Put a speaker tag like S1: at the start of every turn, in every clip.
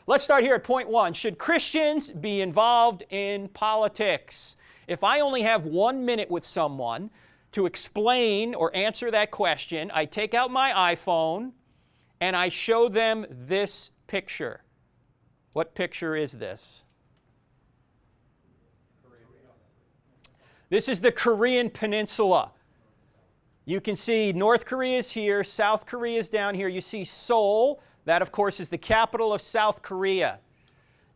S1: let's start here at point 1. Should Christians be involved in politics? If I only have 1 minute with someone to explain or answer that question, I take out my iPhone and I show them this picture. What picture is this? This is the Korean Peninsula. You can see North Korea is here, South Korea is down here. You see Seoul. That, of course, is the capital of South Korea.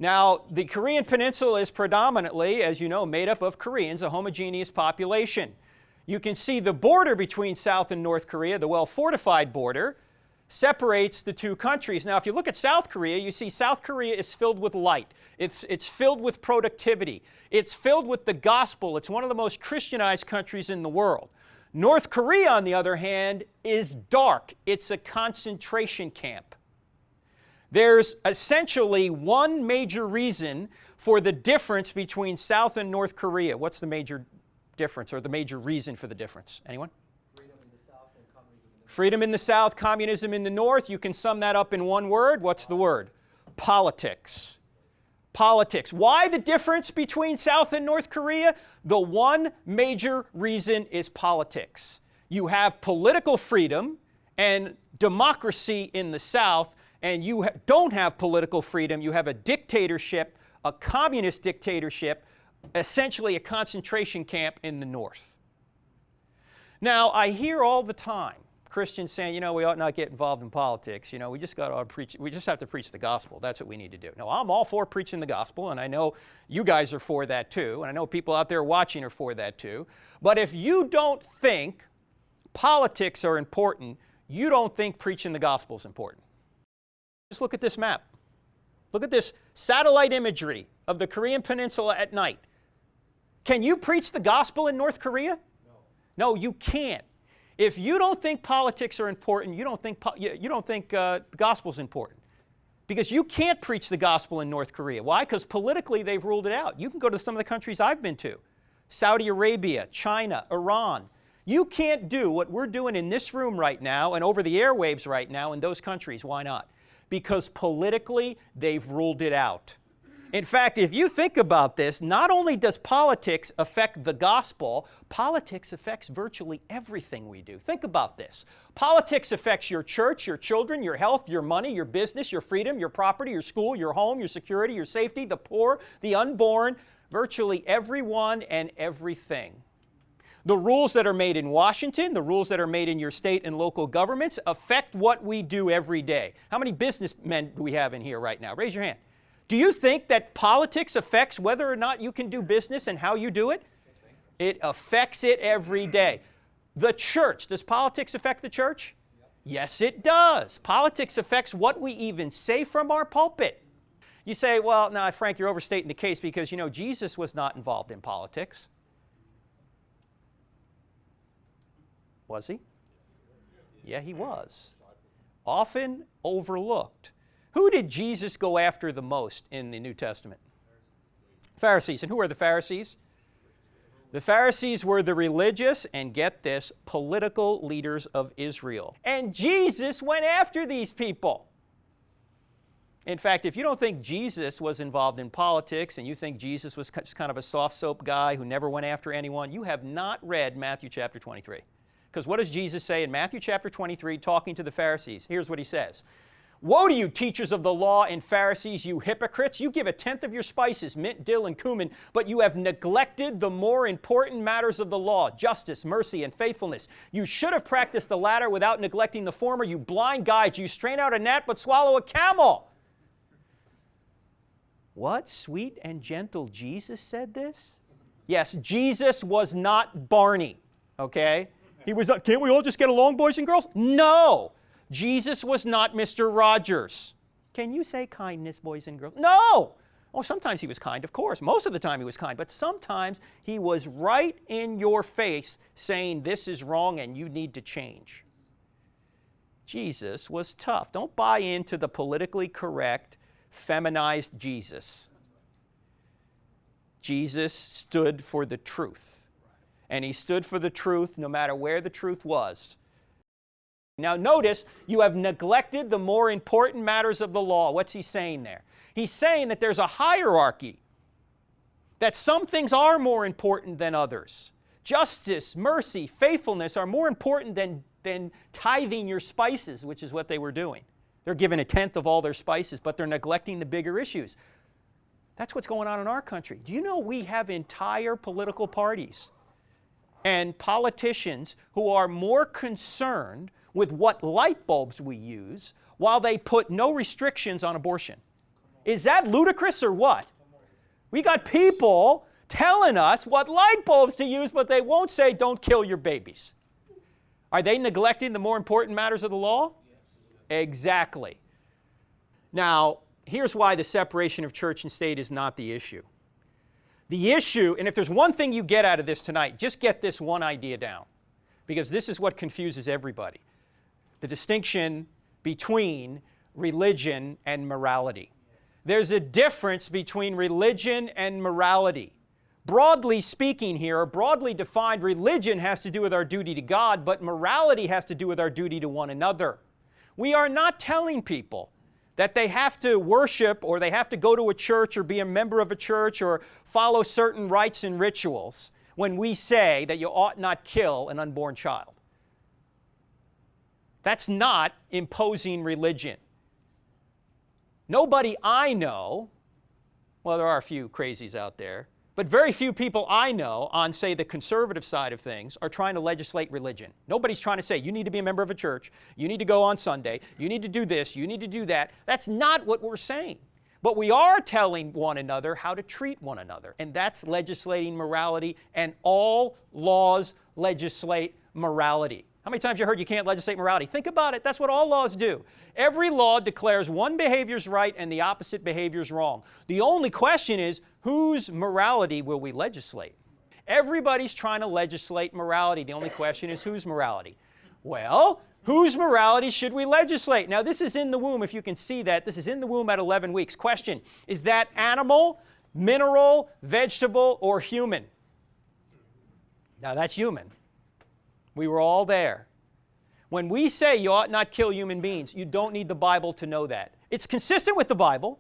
S1: Now, the Korean Peninsula is predominantly, as you know, made up of Koreans, a homogeneous population. You can see the border between South and North Korea, the well-fortified border, separates the two countries. Now, if you look at South Korea, you see South Korea is filled with light. It's filled with productivity. It's filled with the gospel. It's one of the most Christianized countries in the world. North Korea, on the other hand, is dark. It's a concentration camp. There's essentially one major reason for the difference between South and North Korea. What's the major difference, or the major reason for the difference? Anyone?
S2: Freedom in the South and communism in the North.
S1: Freedom in the South, communism in the North. You can sum that up in one word. What's the word? Politics. Politics. Why the difference between South and North Korea? The one major reason is politics. You have political freedom and democracy in the South, and you don't have political freedom. You have a dictatorship, a communist dictatorship, essentially a concentration camp in the North. Now, I hear all the time Christians saying, you know, we ought not get involved in politics. You know, we just have to preach the gospel. That's what we need to do. Now, I'm all for preaching the gospel, and I know you guys are for that too, and I know people out there watching are for that too. But if you don't think politics are important, you don't think preaching the gospel is important. Just look at this map. Look at this satellite imagery of the Korean Peninsula at night. Can you preach the gospel in North Korea? No, you can't. If you don't think politics are important, you don't think the gospel is important. Because you can't preach the gospel in North Korea. Why? Because politically they've ruled it out. You can go to some of the countries I've been to. Saudi Arabia, China, Iran. You can't do what we're doing in this room right now and over the airwaves right now in those countries. Why not? Because politically they've ruled it out. In fact, if you think about this, not only does politics affect the gospel, politics affects virtually everything we do. Think about this. Politics affects your church, your children, your health, your money, your business, your freedom, your property, your school, your home, your security, your safety, the poor, the unborn, virtually everyone and everything. The rules that are made in Washington, the rules that are made in your state and local governments affect what we do every day. How many businessmen do we have in here right now? Raise your hand. Do you think that politics affects whether or not you can do business and how you do it? It affects it every day. The church, does politics affect the church? Yes, it does. Politics affects what we even say from our pulpit. You say, well, no, Frank, you're overstating the case because, you know, Jesus was not involved in politics. Was he? Yeah, he was. Often overlooked. Who did Jesus go after the most in the New Testament? Pharisees. And who are the Pharisees? The Pharisees were the religious, and get this, political leaders of Israel. And Jesus went after these people. In fact, if you don't think Jesus was involved in politics and you think Jesus was just kind of a soft soap guy who never went after anyone, you have not read Matthew chapter 23. Because what does Jesus say in Matthew chapter 23 talking to the Pharisees? Here's what he says. Woe to you, teachers of the law and Pharisees, you hypocrites! You give a tenth of your spices, mint, dill, and cumin, but you have neglected the more important matters of the law, justice, mercy, and faithfulness. You should have practiced the latter without neglecting the former. You blind guides, you strain out a gnat but swallow a camel. What? Sweet and gentle Jesus said this? Yes, Jesus was not Barney, okay? He was not, can't we all just get along, boys and girls? No! Jesus was not Mr. Rogers. Can you say kindness, boys and girls? No! Oh, sometimes he was kind, of course. Most of the time he was kind, but sometimes he was right in your face saying this is wrong and you need to change. Jesus was tough. Don't buy into the politically correct, feminized Jesus. Jesus stood for the truth. And he stood for the truth no matter where the truth was. Now notice, you have neglected the more important matters of the law. What's he saying there? He's saying that there's a hierarchy, that some things are more important than others. Justice, mercy, faithfulness are more important than tithing your spices, which is what they were doing. They're giving 1/10 of all their spices, but they're neglecting the bigger issues. That's what's going on in our country. Do you know we have entire political parties and politicians who are more concerned with what light bulbs we use while they put no restrictions on abortion? Is that ludicrous or what? We got people telling us what light bulbs to use, but they won't say don't kill your babies. Are they neglecting the more important matters of the law? Exactly. Now, here's why the separation of church and state is not the issue. The issue, and if there's one thing you get out of this tonight, just get this one idea down, because this is what confuses everybody. The distinction between religion and morality. There's a difference between religion and morality. Broadly speaking here, or broadly defined, religion has to do with our duty to God, but morality has to do with our duty to one another. We are not telling people that they have to worship or they have to go to a church or be a member of a church or follow certain rites and rituals when we say that you ought not kill an unborn child. That's not imposing religion. Nobody I know, well, there are a few crazies out there, but very few people I know on, say, the conservative side of things are trying to legislate religion. Nobody's trying to say, you need to be a member of a church, you need to go on Sunday, you need to do this, you need to do that. That's not what we're saying. But we are telling one another how to treat one another, and that's legislating morality, and all laws legislate morality. How many times have you heard you can't legislate morality? Think about it. That's what all laws do. Every law declares one behavior is right and the opposite behavior is wrong. The only question is, whose morality will we legislate? Everybody's trying to legislate morality. The only question is, whose morality? Well, whose morality should we legislate? Now, this is in the womb, if you can see that. This is in the womb at 11 weeks. Question, is that animal, mineral, vegetable, or human? Now, that's human. We were all there. When we say you ought not kill human beings, you don't need the Bible to know that. It's consistent with the Bible,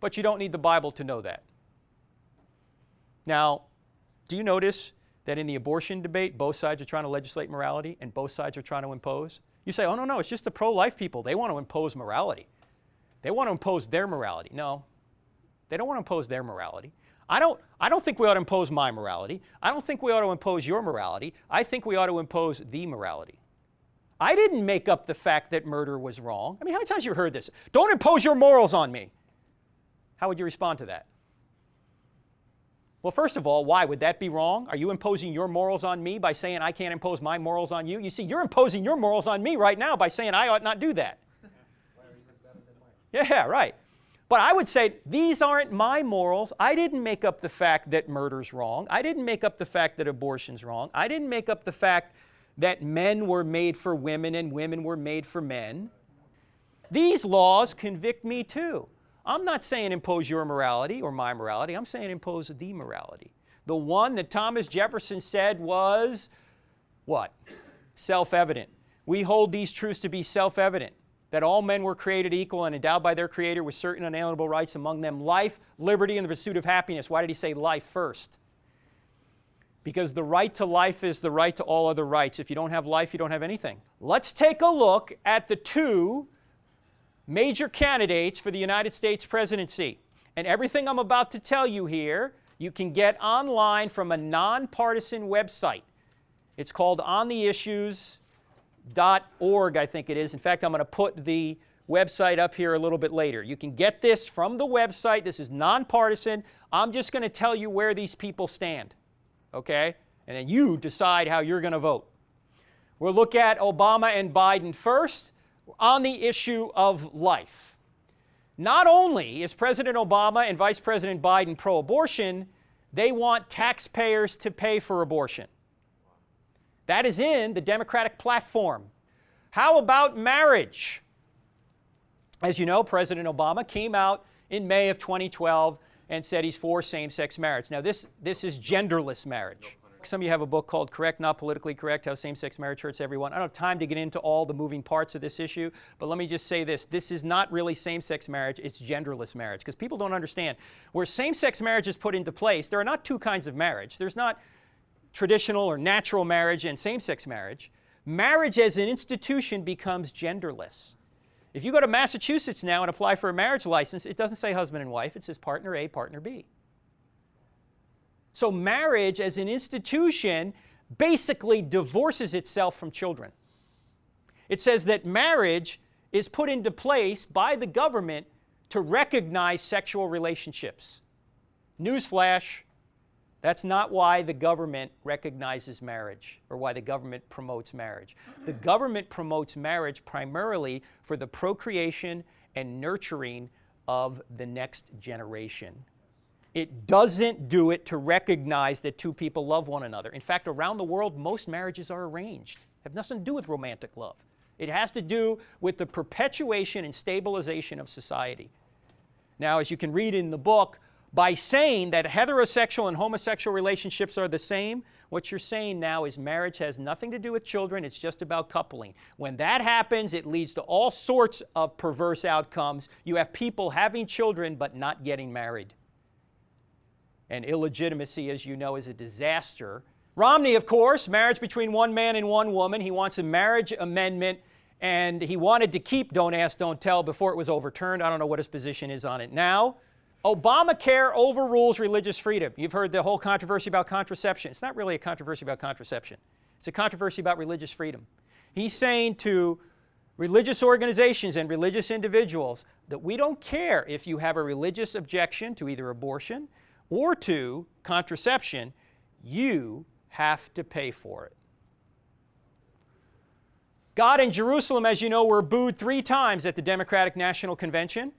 S1: but you don't need the Bible to know that. Now, do you notice that in the abortion debate, both sides are trying to legislate morality and both sides are trying to impose? You say, oh, no, it's just the pro-life people. They want to impose morality. They want to impose their morality. No, they don't want to impose their morality. I don't think we ought to impose my morality. I don't think we ought to impose your morality. I think we ought to impose the morality. I didn't make up the fact that murder was wrong. I mean, how many times have you heard this? Don't impose your morals on me. How would you respond to that? Well, first of all, why would that be wrong? Are you imposing your morals on me by saying I can't impose my morals on you? You see, you're imposing your morals on me right now by saying I ought not do that. Yeah, right. But I would say, these aren't my morals. I didn't make up the fact that murder's wrong. I didn't make up the fact that abortion's wrong. I didn't make up the fact that men were made for women and women were made for men. These laws convict me too. I'm not saying impose your morality or my morality. I'm saying impose the morality. The one that Thomas Jefferson said was, what? Self-evident. We hold these truths to be self-evident, that all men were created equal and endowed by their Creator with certain unalienable rights, among them life, liberty, and the pursuit of happiness. Why did he say life first? Because the right to life is the right to all other rights. If you don't have life, you don't have anything. Let's take a look at the two major candidates for the United States presidency. And everything I'm about to tell you here, you can get online from a nonpartisan website. It's called ontheissues.org, I think it is. In fact, I'm going to put the website up here a little bit later. You can get this from the website. This is nonpartisan. I'm just going to tell you where these people stand, okay? And then you decide how you're going to vote. We'll look at Obama and Biden first on the issue of life. Not only is President Obama and Vice President Biden pro-abortion, they want taxpayers to pay for abortion. That is in the Democratic platform. How about marriage? As you know, President Obama came out in May of 2012 and said he's for same-sex marriage. Now, this is genderless marriage. Some of you have a book called Correct, Not Politically Correct, How Same-Sex Marriage Hurts Everyone. I don't have time to get into all the moving parts of this issue, but let me just say this. This is not really same-sex marriage, it's genderless marriage, because people don't understand. Where same-sex marriage is put into place, there are not two kinds of marriage. There's not traditional or natural marriage and same-sex marriage. Marriage as an institution becomes genderless. If you go to Massachusetts now and apply for a marriage license, it doesn't say husband and wife, it says partner A, partner B. So marriage as an institution basically divorces itself from children. It says that marriage is put into place by the government to recognize sexual relationships. Newsflash, that's not why the government recognizes marriage or why the government promotes marriage. The government promotes marriage primarily for the procreation and nurturing of the next generation. It doesn't do it to recognize that two people love one another. In fact, around the world, most marriages are arranged. Have nothing to do with romantic love. It has to do with the perpetuation and stabilization of society. Now, as you can read in the book, by saying that heterosexual and homosexual relationships are the same, what you're saying now is marriage has nothing to do with children, it's just about coupling. When that happens, it leads to all sorts of perverse outcomes. You have people having children but not getting married. And illegitimacy, as you know, is a disaster. Romney, of course, marriage between one man and one woman. He wants a marriage amendment, and he wanted to keep Don't Ask, Don't Tell before it was overturned. I don't know what his position is on it now. Obamacare overrules religious freedom. You've heard the whole controversy about contraception. It's not really a controversy about contraception. It's a controversy about religious freedom. He's saying to religious organizations and religious individuals that we don't care if you have a religious objection to either abortion or to contraception, you have to pay for it. God in Jerusalem, as you know, were booed 3 times at the Democratic National Convention.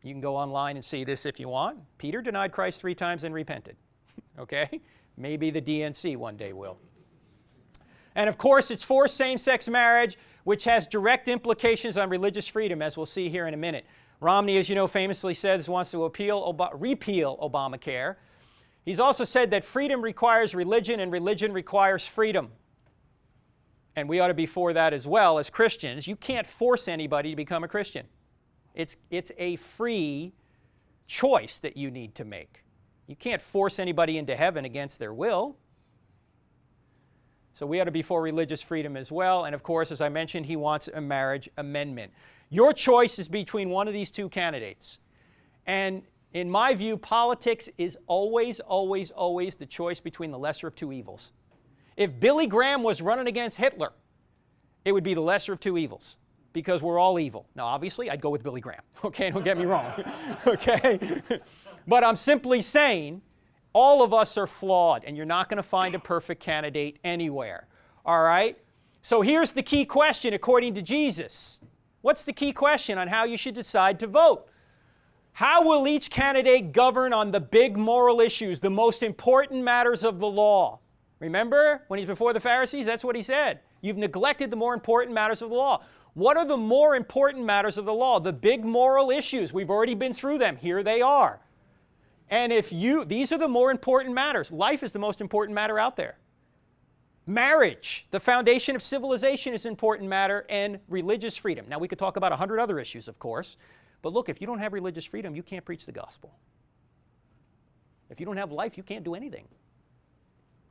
S1: You can go online and see this if you want. Peter denied Christ 3 times and repented. Okay? Maybe the DNC one day will. And of course, it's for same-sex marriage, which has direct implications on religious freedom, as we'll see here in a minute. Romney, as you know, famously says wants to repeal Obamacare. He's also said that freedom requires religion and religion requires freedom. And we ought to be for that as well as Christians. You can't force anybody to become a Christian. It's a free choice that you need to make. You can't force anybody into heaven against their will. So we ought to be for religious freedom as well. And of course, as I mentioned, he wants a marriage amendment. Your choice is between one of these two candidates. And in my view, politics is always, always, always the choice between the lesser of two evils. If Billy Graham was running against Hitler, it would be the lesser of two evils, because we're all evil. Now, obviously, I'd go with Billy Graham. Okay, don't get me wrong. Okay? But I'm simply saying all of us are flawed, and you're not going to find a perfect candidate anywhere. All right? So here's the key question according to Jesus. What's the key question on how you should decide to vote? How will each candidate govern on the big moral issues, the most important matters of the law? Remember, when he's before the Pharisees, that's what he said. You've neglected the more important matters of the law. What are the more important matters of the law? The big moral issues. We've already been through them. Here they are. And these are the more important matters. Life is the most important matter out there. Marriage, the foundation of civilization, is an important matter, and religious freedom. Now, we could talk about 100 other issues, of course, but look, if you don't have religious freedom, you can't preach the gospel. If you don't have life, you can't do anything.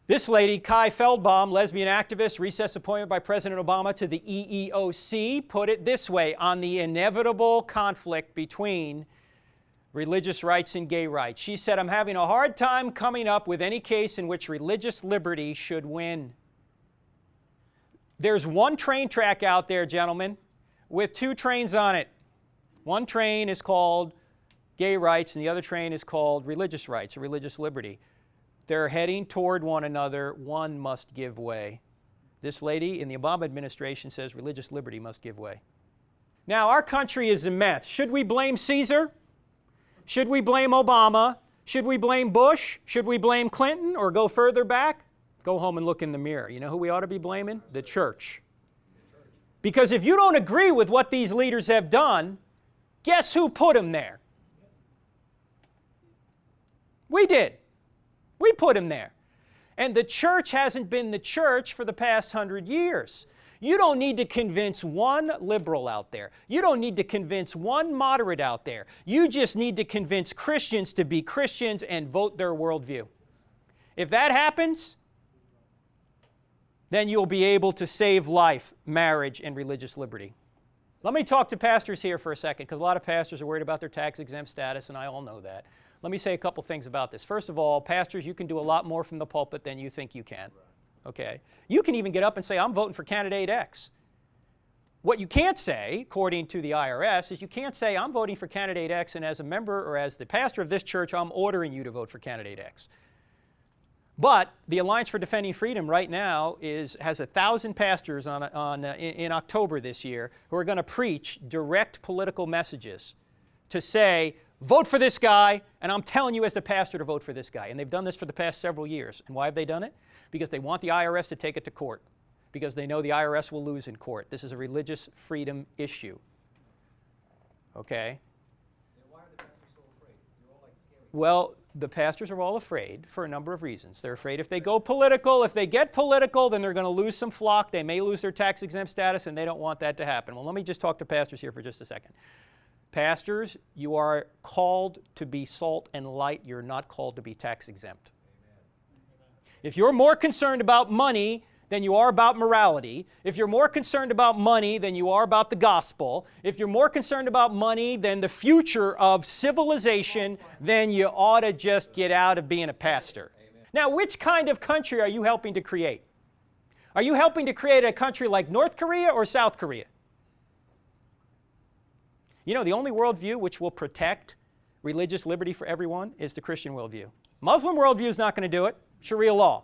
S1: This lady, Kai Feldbaum, lesbian activist, recess appointment by President Obama to the EEOC, put it this way on the inevitable conflict between religious rights and gay rights. She said, I'm having a hard time coming up with any case in which religious liberty should win. There's one train track out there, gentlemen, with 2 trains on it. One train is called gay rights, and the other train is called religious rights or religious liberty. They're heading toward one another. One must give way. This lady in the Obama administration says religious liberty must give way. Now, our country is a mess. Should we blame Caesar? Should we blame Obama? Should we blame Bush? Should we blame Clinton or go further back? Go home and look in the mirror. You know who we ought to be blaming? The church. Because if you don't agree with what these leaders have done, guess who put them there? We did. We put him there. And the church hasn't been the church for the past 100 years. You don't need to convince one liberal out there. You don't need to convince one moderate out there. You just need to convince Christians to be Christians and vote their worldview. If that happens, then you'll be able to save life, marriage, and religious liberty. Let me talk to pastors here for a second, because a lot of pastors are worried about their tax-exempt status, and I all know that. Let me say a couple things about this. First of all, pastors, you can do a lot more from the pulpit than you think you can. Okay? You can even get up and say, I'm voting for candidate X. What you can't say, according to the IRS, is you can't say, I'm voting for candidate X, and as a member or as the pastor of this church, I'm ordering you to vote for candidate X. But the Alliance for Defending Freedom right now has 1,000 pastors in October this year who are going to preach direct political messages to say, vote for this guy, and I'm telling you as the pastor to vote for this guy. And they've done this for the past several years. And why have they done it? Because they want the IRS to take it to court. Because they know the IRS will lose in court. This is a religious freedom issue. Okay?
S2: Then why are the pastors so afraid? They're all like scary.
S1: Well, the pastors are all afraid for a number of reasons. They're afraid if they go political, if they get political, then they're going to lose some flock. They may lose their tax-exempt status, and they don't want that to happen. Well, let me just talk to pastors here for just a second. Pastors, you are called to be salt and light. You're not called to be tax-exempt. If you're more concerned about money than you are about morality, if you're more concerned about money than you are about the gospel, if you're more concerned about money than the future of civilization, then you ought to just get out of being a pastor. Amen. Now, which kind of country are you helping to create? Are you helping to create a country like North Korea or South Korea? You know, the only worldview which will protect religious liberty for everyone is the Christian worldview. Muslim worldview is not going to do it. Sharia law.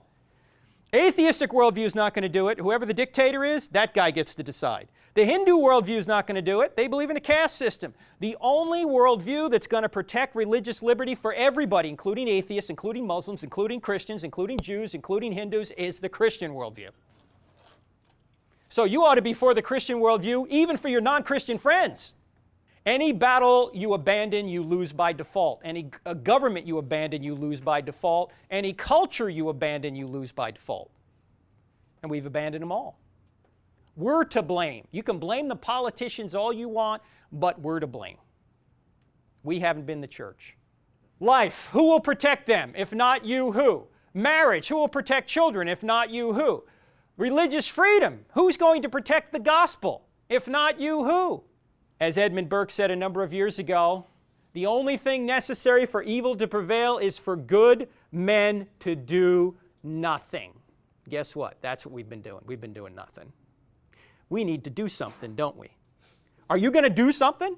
S1: Atheistic worldview is not going to do it. Whoever the dictator is, that guy gets to decide. The Hindu worldview is not going to do it. They believe in a caste system. The only worldview that's going to protect religious liberty for everybody, including atheists, including Muslims, including Christians, including Jews, including Hindus, is the Christian worldview. So you ought to be for the Christian worldview, even for your non-Christian friends. Any battle you abandon, you lose by default. Any government you abandon, you lose by default. Any culture you abandon, you lose by default. And we've abandoned them all. We're to blame. You can blame the politicians all you want, but we're to blame. We haven't been the church. Life, who will protect them? If not you, who? Marriage, who will protect children? If not you, who? Religious freedom, who's going to protect the gospel? If not you, who? As Edmund Burke said a number of years ago, the only thing necessary for evil to prevail is for good men to do nothing. Guess what? That's what we've been doing. We've been doing nothing. We need to do something, don't we? Are you going to do something?